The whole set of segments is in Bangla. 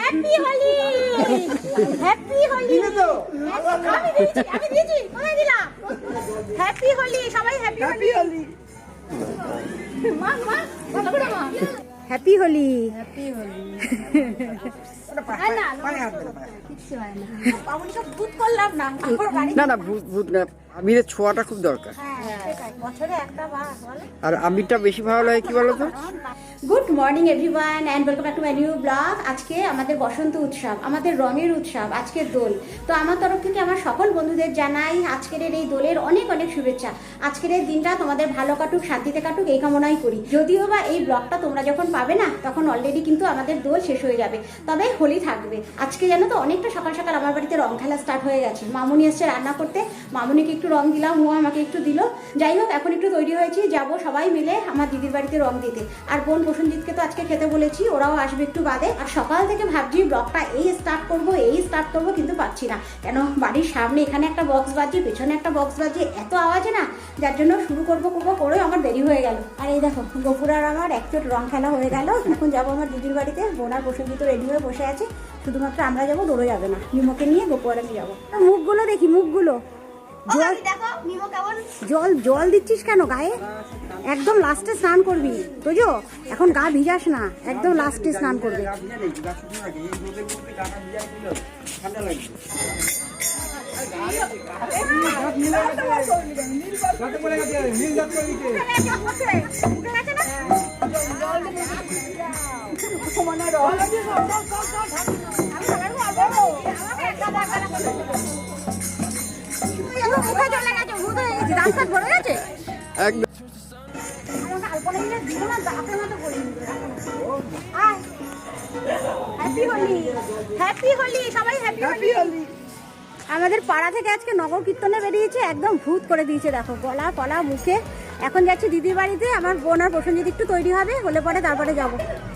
Happy Holi, happy Holi. আমি দিয়েছি কোথায় দিলাম? হ্যাপি হোলি, সবাই হ্যাপি হোলি। মা মা ভালো করে মা হ্যাপি হোলি, হ্যাপি হোলি। না না ভূত ভূত না, আমিরের ছোঁয়াটা খুব দরকার। বছরে একটা বার বলো। আর আমিরটা বেশি ভালো লাগে কি বলতো? Good morning everyone and welcome back to my new blog. আজকে আমাদের বসন্ত উৎসব, আমাদের রঙের উৎসব, আজকের দোল। তো আমার তরফ থেকে আমার সকল বন্ধুদের জানাই আজকের এই দোলের অনেক অনেক শুভেচ্ছা। আজকের এই দিনটা তোমাদের ভালো কাটুক, শান্তিতে কাটুক, এই কামনাই করি। যদিও বা এই ব্লগটা তোমরা যখন পাবে না তখন অলরেডি কিন্তু আমাদের দোল শেষ হয়ে যাবে, তবে হোলি থাকবে। আজকে জানো তো অনেকটা সকাল সকাল আমার বাড়িতে রং খেলা স্টার্ট হয়ে গেছে। মামুনি এসছে রান্না করতে, মামুনিকে একটু রং দিলাম, ও আমাকে একটু দিল। যাই হোক, এখন একটু তৈরি হয়েছি, যাব সবাই মিলে আমার দিদির বাড়িতে রং দিতে। আর বোন প্রসেনজিৎকে তো আজকে খেতে বলেছি, ওরাও আসবে একটু বাদে। আর সকাল থেকে ভাবছি ব্লগটা এই স্টার্ট করবো কিন্তু পাচ্ছি না। কেন বাড়ির সামনে এখানে একটা বক্স বাজছে, পেছনে একটা বক্স বাজছে, এত আওয়াজে না, যার জন্য শুরু করবো করে আমার দেরি হয়ে গেল। আর এই দেখো গোপুর আর আমার একচোট রং খেলা হয়ে গেল। এখন যাবো আমার দিদির বাড়িতে, বোন আর প্রসেনজিৎ রেডি হয়ে বসে আছে, শুধুমাত্র আমরা যাবো, দৌড়ে যাবে না। নিমকে নিয়ে গোপু আর আমি যাবো। মুখগুলো দেখি, মুখগুলো জল জল দিচ্ছিস কেন গায়ে? একদম লাস্টে স্নান করবি তোজো, এখন গা ভিজাস না, একদম লাস্টে স্নান করবি। আমাদের পাড়া থেকে আজকে নগর কীর্তনে বেরিয়েছে, একদম ভূত করে দিয়েছে। দেখো গলা কলা মুখে। এখন যাচ্ছি দিদির বাড়িতে, আমার বোন আর প্রসেনজিৎ একটু তৈরি হবে, হলে পরে তারপরে যাব।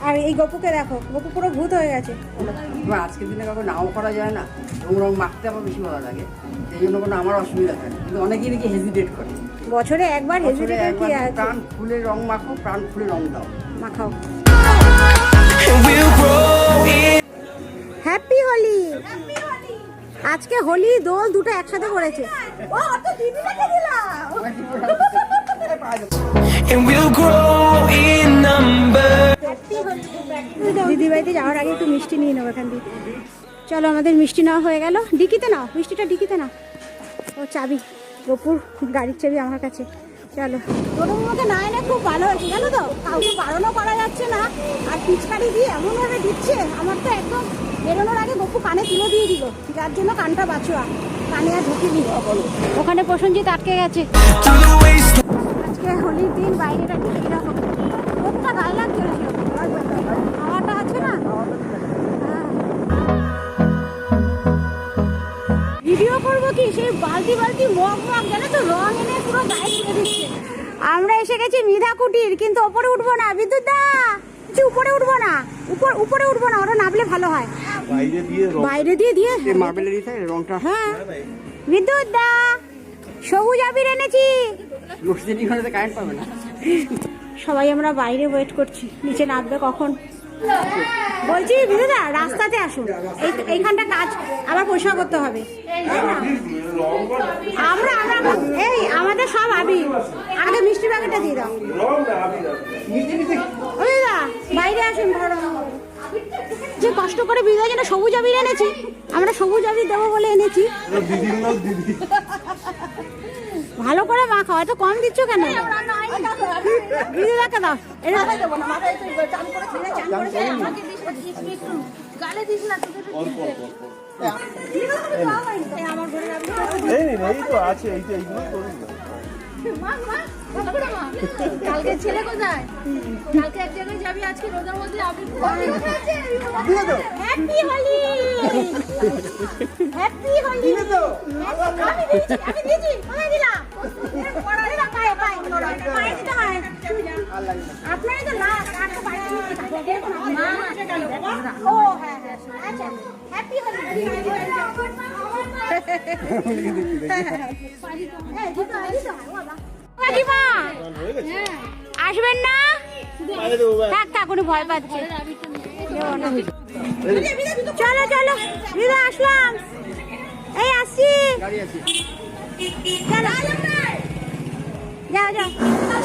আর এই গপুকে দেখো, গপু পুরো ভূত হয়ে গেছে। আজকের দিনে কাউকে নাও করা যায় না, রং রং মাখতে আমার বেশি ভালো লাগে, সেই জন্য কোনো আমার অসুবিধা হয় না। কিন্তু অনেকেই নাকি হেজিটেট করে। বছরে একবার হেজিটেট কি আছে? প্রাণ খুলে রং মাখো, প্রাণ খুলে রং দাও, মাখাও। হ্যাপি হোলি। আজকে হোলি দোল দুটো একসাথে করেছে। দিদি বাড়িতে যাওয়ার আগে একটু মিষ্টি নিয়ে নেবো এখান থেকে। চলো, আমাদের মিষ্টি নেওয়া হয়ে গেল। ডিকিতে নাও মিষ্টিটা, ডিকিতে নাও। ও চাবি, গোপুর গাড়ির চাবি আমার কাছে। চলো, তোর মধ্যে না এনে খুব ভালো হয়েছে জানো তো, কাউকে বারণও করা যাচ্ছে না। আর পিচকারি দিয়ে এমনভাবে দিচ্ছে, আমার তো একদম বেরোনোর আগে গপু কানে তুলে দিয়ে দিল, যার জন্য কানটা বাঁচোয়া, কানে আর ঢুকে দিল। ওখানে প্রসেনজিৎ আটকে গেছে। আজকে হোলির দিন বাইরেটা ঠিক এরকম, গপুটা গায়ে লাগছে না, হাওয়াটা আছে না। ভিডিও করবো কি, সেই বালতি বালতি মগ জানো তো, রং এনে পুরো গায়ে ছুঁড়ে দিচ্ছে। আমরা এসে গেছি মিধা কুটির, কিন্তু ওপরে উঠবো না। বিদ্যুৎ দা, উপরে উঠবো না, উপরে উঠবো না, ওটা নামলে ভালো হয়। বাইরে দিয়ে রংটা। হ্যাঁ বিদ্যুৎ দা, সবুজ আবির এনেছি। কারেন্ট পাবে না। সবাই আমরা বাইরে ওয়েট করছি, নিচে নামবে কখন। বলছি বিদ্যুৎ দা, রাস্তাতে আসুন, এইখানটা কাজ আবার পরিষ্কার করতে হবে। আমরা এই আমাদের সব আবির, আগে মিষ্টি প্যাকেটটা দিয়ে দাও। ওই দা বাইরে আসুন, ভালো যে কষ্ট করে বিদায় জন্য সবুজ আবির এনেছি, আমরা সবুজ আবির দেবো বলে এনেছি। ভালো করে মাখা, হয়তো কম দিচ্ছ কেন? দিদি দাকে দাও, কালকে ছেলে কোথায়? কালকে এক জায়গায় যাবি, আজকে রোজার মধ্যে আপনি হ্যাপি হোলি, হ্যাপি হোলি। আমি দিয়েছি কোথায় দিলাম? আপনারা তো লাস্ট আটটা পাইছি। ও হ্যাঁ হ্যাঁ, আচ্ছা হ্যাপি হোলি। আসবেন না? থাক থাক, উনি ভয় পাচ্ছে। চলো চলো দিদা আসলাম, এই আসছি, গাড়ি আছে। চলো যাও যাও,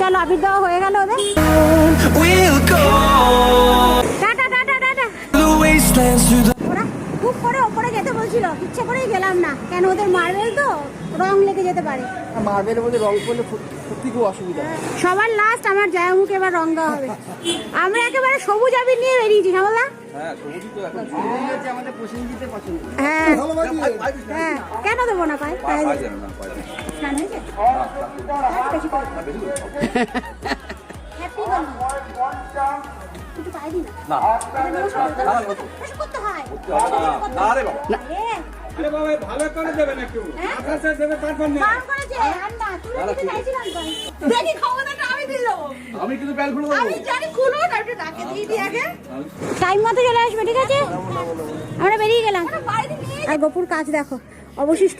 চলো আবির দেওয়া হয়ে গেল ওদের, We'll go tata tata tata. the wastelands through the ওরা খুব করে ওপরে যেতে বলছিল, ইচ্ছে করেই গেলাম না, কেন ওদের মার্বেল তো রং লেগে যেতে পারে। মার্বেলের মধ্যে রং করলে সত্যি খুব অসুবিধা। সবার লাস্ট আমার জায়ামুখে এবার রং দেওয়া হবে। আমরা একেবারে সবুজ আবির নিয়ে বেরিয়েছি সামলা। আমাদের প্রসেনজিতে পছন্দ। হ্যাঁ হ্যাঁ, কেন দেবো না পায়ে? পায়ে দেবো। স্নান হয়েছে? বেশি করে। Happy বলবি। একটু পায়ে দি না। বেশি করতে হয়। বার করেছে, আর না, তুলে দিতে চাইছিলাম তো। দেখি ক্ষমতাটা আমি দিয়ে দেবো। আমি কিন্তু প্যান্ট খুলে দেবো। আমি জানি খুলো না, একটু ডাকে দিয়ে দি আগে। টাইম মতো চলে আসবে, ঠিক আছে? আমরা বেরিয়ে গেলাম। আর গোপুর কাজ দেখো, অবশিষ্ট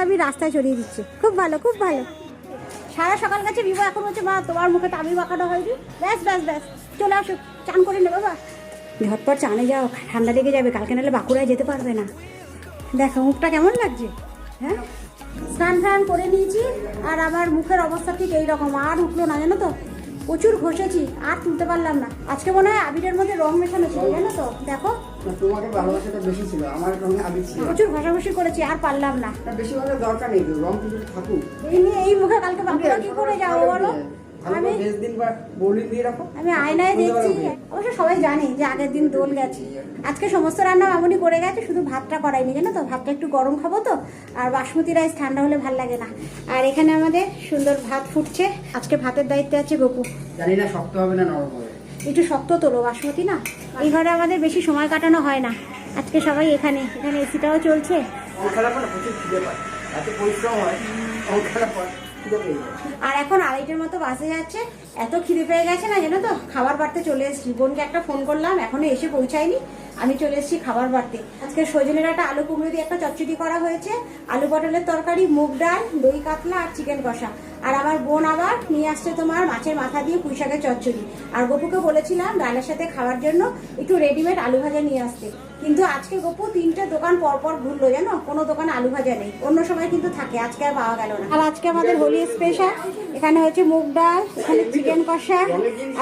আবি রাস্তায় ছড়িয়ে দিচ্ছে। খুব ভালো খুব ভালো। সারা সকাল কাছে বিবাহ এখন হচ্ছে, মা তোমার মুখে তো আবির মাখানো হয়নি, ব্যাস ব্যাস ব্যাস, চলে আসো চান করে নে বাবা। ঝটপট চানে যাও, ঠান্ডা লেগে যাবে, কালকে নাহলে বাঁকুড়ায় যেতে পারবে না। দেখো মুখটা কেমন লাগছে, হ্যাঁ স্নান ফান করে নিয়েছি, আর আমার মুখের অবস্থা ঠিক এইরকম, আর উঠলো না জানো তো, প্রচুর ঘষেছি, আর তুলতে পারলাম না। আজকে মনে হয় আবিরের মধ্যে রং মেশানো ছিল জানো তো, দেখো তোমাকে ভালোবাসাটা বেশি ছিল, আমার রঙে আবির ছিল। প্রচুর ঘষাঘষি করেছি, আর পারলাম না। তা বেশি ভালো দরকার নেই তো, রং কিছু থাকুক। এই নিয়ে এই মুখে কালকে বাঁকুড়া কি করে যাবো বলো? আমি 10 দিন বা বোলিং দিয়ে রাখো। আমি আয়নায় দেখছি, অবশ্য সবাই জানে যে আগের দিন দোল গেছে। আজকে সমস্ত রান্না মামুনি করে গেছে, শুধু ভাতটা করাইনি জানো তো, ভাতটা একটু গরম খাবো তো, আর বাসমতি রাইস ঠান্ডা হলে ভাল লাগে না। আর এখানে আমাদের সুন্দর ভাত ফুটছে। আজকে ভাতের দায়িত্বে আছে গপু। জানি না শক্ত হবে না নরম হবে। একটু শক্ত তোলো, বাসমতি না। এই ঘরে আমাদের বেশি সময় কাটানো হয় না, আজকে সবাই এখানে এসিটাও চলছে। রং খেলা পরে প্রচুর খিদে পায়, এত পরিশ্রম হয়, রং খেলা পর খিদে পেয়ে যায়। আর এখন 2:30-এর মতো বাসে যাচ্ছে, এত খিদে পেয়ে গেছে না জানো তো, খাবার বাড়তে চলে এসেছি। বোনকে একটা ফোন করলাম, এখনো এসে পৌঁছায়নি, আমি চলে এসেছি খাবার বাড়তে। আজকে সজনের একটা আলু কুমড়ো দিয়ে একটা চচ্চড়ি করা হয়েছে, আলু পটলের তরকারি, মুগ ডাল, দই কাতলা আর চিকেন কষা। আর আমার বোন আবার নিয়ে আসছে তোমার মাছের মাথা দিয়ে পুঁই শাকের চচ্চড়ি। আর গপুকে বলেছিলাম ডালের সাথে খাওয়ার জন্য একটু রেডিমেড আলু ভাজা নিয়ে আসতে, কিন্তু আজকে গপু 3টে দোকান পরপর ঘুরলো জানো, কোনো দোকানে আলু ভাজা নেই। অন্য সময় কিন্তু থাকে, আজকে আর পাওয়া গেল না। আর আজকে আমাদের হোলি স্পেশাল, এখানে হচ্ছে মুগ ডাল, এখানে চিকেন কষা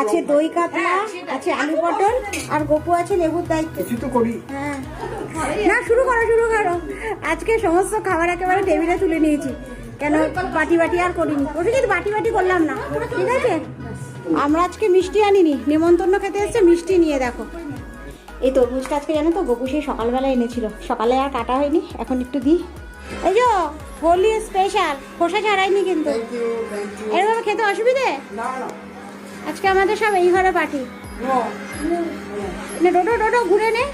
আছে, দই কাতলা আছে, আলু পটল, আর গপু আছে লেবুর দায়িত্ব। কিছু তো করি। হ্যাঁ না, শুরু করো। আজকে সমস্ত খাবার একেবারে টেবিলে তুলে নিয়েছি, কেন বাটি আর করিনি। ওটা কিন্তু বাটি করলাম না, ঠিক আছে? আমরা আজকে মিষ্টি আনিনি, নেমন্তন্ন খেতে এসেছে, মিষ্টি নিয়ে দেখো। এই তরমুজটা আজকে জানো তো গপু সেই সকালবেলা এনেছিল, সকালে আর কাটা হয়নি, এখন একটু দিই। এই যে হোলি স্পেশাল, খোসা ছাড়াইনি কিন্তু, এরভাবে খেতে অসুবিধে। না না আজকে আমাদের সব এই ঘরে পার্টি। ডোডো ঘুরে নে।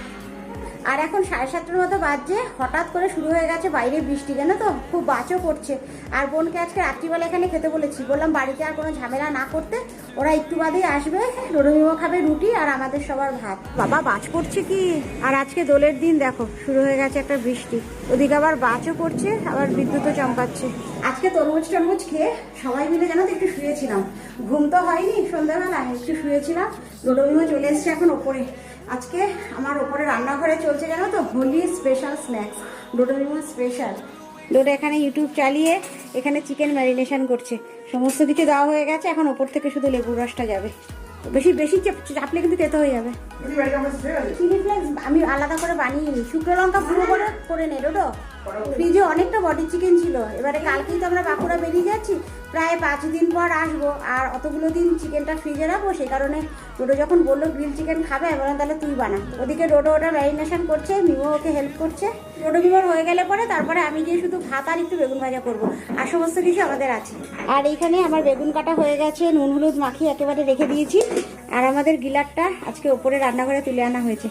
আর এখন 7:30-এর মতো বাজছে, হঠাৎ করে শুরু হয়ে গেছে বাইরে বৃষ্টি জানো তো, খুব বাজও করছে। আর বোনকে আজকে রাত্রিবেলা এখানে খেতে বলেছি, বললাম বাড়িতে আর কোনো ঝামেলা না করতে, ওরা একটু বাদেই আসবে, রোডমিমো খাবে রুটি, আর আমাদের সবার ভাত। বাবা বাজ করছে কি! আর আজকে দোলের দিন দেখো, শুরু হয়ে গেছে একটা বৃষ্টি, ওদিকে আবার বাজও করছে, আবার বিদ্যুৎও চমকাচ্ছে। আজকে তরমুজ খেয়ে সবাই মিলে জানো তো একটু শুয়েছিলাম, ঘুম তো হয়নি, সন্ধ্যাবেলা একটু শুয়েছিলাম। রোডমিমো চলে এসছে এখন ওপরে। আজকে আমার ওপরে রান্নাঘরে চলছে জানো তো Holi special snacks, ডোডোমিমো special. Dodo এখানে ইউটিউব চালিয়ে এখানে চিকেন ম্যারিনেশন করছে, সমস্ত কিছু দেওয়া হয়ে গেছে, এখন ওপর থেকে শুধু লেবুর রসটা যাবে। বেশি চাপলে কিন্তু খেতে হয়ে যাবে। চিলি ফ্লেক্স আমি আলাদা করে বানিয়ে নিই, শুকনো লঙ্কা গুঁড়ো করে নে ডোডো। ফ্রিজে অনেকটা বডি চিকেন ছিল, এবারে কালকেই তো আমরা বাঁকুড়া বেরিয়ে যাচ্ছি, প্রায় 5 দিন পর আসবো, আর অতগুলো দিন চিকেনটা ফ্রিজে রাখবো, সেই কারণে ডোডো যখন বললো গ্রিল চিকেন খাবে, আমি বললাম তাহলে তুই বানা। ওদিকে ডোডো ওটা ম্যারিনেশন করছে, মিমো ওকে হেল্প করছে। ডোডো মিমোর হয়ে গেলে পরে তারপরে আমি গিয়ে শুধু ভাত আর একটু বেগুন ভাজা করবো, আর সমস্ত কিছু আমাদের আছে। আর এইখানে আমার বেগুন কাটা হয়ে গেছে, নুন হলুদ মাখিয়ে একেবারে রেখে দিয়েছি। আর আমাদের গিলারটা আজকে ওপরে রান্নাঘরে তুলে আনা হয়েছে,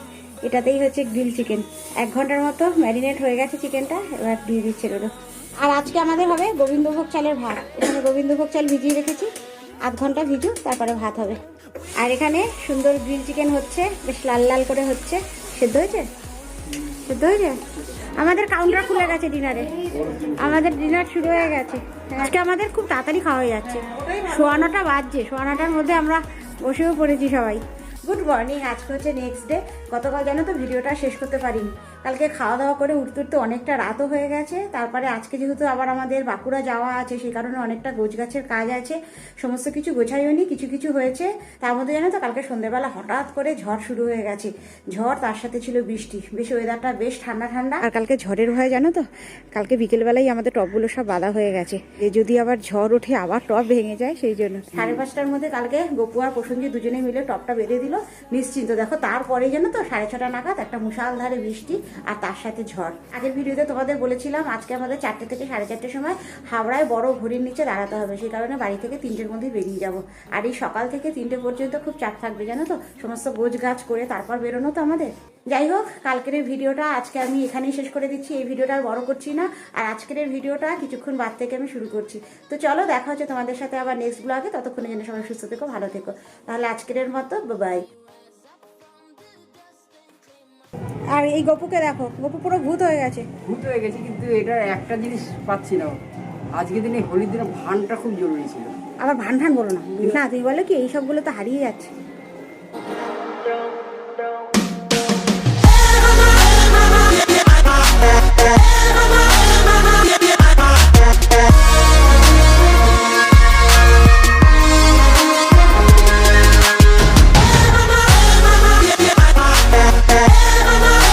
এটাতেই হচ্ছে গ্রিল চিকেন। 1 ঘন্টার মতো ম্যারিনেট হয়ে গেছে চিকেনটা, এবার দিয়ে দিচ্ছে ডোডো। আর আজকে আমাদের হবে গোবিন্দভোগ চালের ভাত, এখানে গোবিন্দভোগ চাল ভিজিয়ে রেখেছি, 1/2 ঘন্টা ভিজু, তারপরে ভাত হবে। আর এখানে সুন্দর গ্রিল চিকেন হচ্ছে, বেশ লাল লাল করে হচ্ছে। সেদ্ধ হয়েছে? আমাদের কাউন্টার খুলে গেছে ডিনারে, আমাদের ডিনার শুরু হয়ে গেছে। আজকে আমাদের খুব তাড়াতাড়ি খাওয়া হয়ে যাচ্ছে, 9:15 বাজছে, 9:15টার মধ্যে আমরা বসেও পড়েছি সবাই। Good morning. আজকে হচ্ছে নেক্সট ডে। গতকাল জানো তো ভিডিওটা শেষ করতে পারিনি, কালকে খাওয়া দাওয়া করে উঠতে উঠতে অনেকটা রাতও হয়ে গেছে। তারপরে আজকে যেহেতু আবার আমাদের বাঁকুড়া যাওয়া আছে, সেই কারণে অনেকটা গোছগাছের কাজ আছে, সমস্ত কিছু গোছাইও নি, কিছু কিছু হয়েছে। তার মধ্যে জানো তো কালকে সন্ধ্যেবেলা হঠাৎ করে ঝড় শুরু হয়ে গেছে। ঝড় তার সাথে ছিল বৃষ্টি, বেশ ওয়েদারটা বেশ ঠান্ডা ঠান্ডা। আর কালকে ঝড়ের ভয় জানো তো, কালকে বিকেলবেলায় আমাদের টবগুলো সব বাঁধা হয়ে গেছে, যদি আবার ঝড় ওঠে আবার টব ভেঙে যায়, সেই জন্য 5:30টার মধ্যে কালকে গপু আর প্রসঞ্জি দুজনে মিলে টবটা বেঁধে দিল নিশ্চিন্ত। দেখো তারপরে জানো তো 6:30 নাগাদ একটা মুষালধারে বৃষ্টি আর তার সাথে ঝড়। আগের ভিডিওতে তোমাদের বলেছিলাম আজকে আমাদের 4টে থেকে 4:30টার সময় হাওড়ায় বড় ঘড়ির নিচে দাঁড়াতে হবে, সেই কারণে বাড়ি থেকে 3টের মধ্যে বেরিয়ে যাব। আর এই সকাল থেকে 3টে পর্যন্ত খুব চাপ থাকবে জানো তো, সমস্ত গোছ গাছ করে তারপর বেরোনো তো আমাদের। যাই হোক, কালকের এই ভিডিওটা আজকে আমি এখানেই শেষ করে দিচ্ছি। এই ভিডিওটা আর বড় করছি না, আর আজকের এই ভিডিওটা কিছুক্ষণ বাদ থেকে আমি শুরু করছি। তো চলো দেখা হচ্ছে তোমাদের সাথে আবার নেক্সট ব্লগে। ততক্ষণের জন্য সবাই সুস্থ থেকো, ভালো থেকো। তাহলে আজকের মতো বাই। আর এই গপুকে দেখো, গপু পুরো ভূত হয়ে গেছে। ভূত হয়ে গেছে, কিন্তু এটার একটা জিনিস পাচ্ছি না। আজকের দিনে হোলির দিনে ভানটা খুব জরুরি ছিল। আবার ভান ভান বলো না, না তুমি বলো কি এইসবগুলো তো হারিয়ে যাচ্ছে।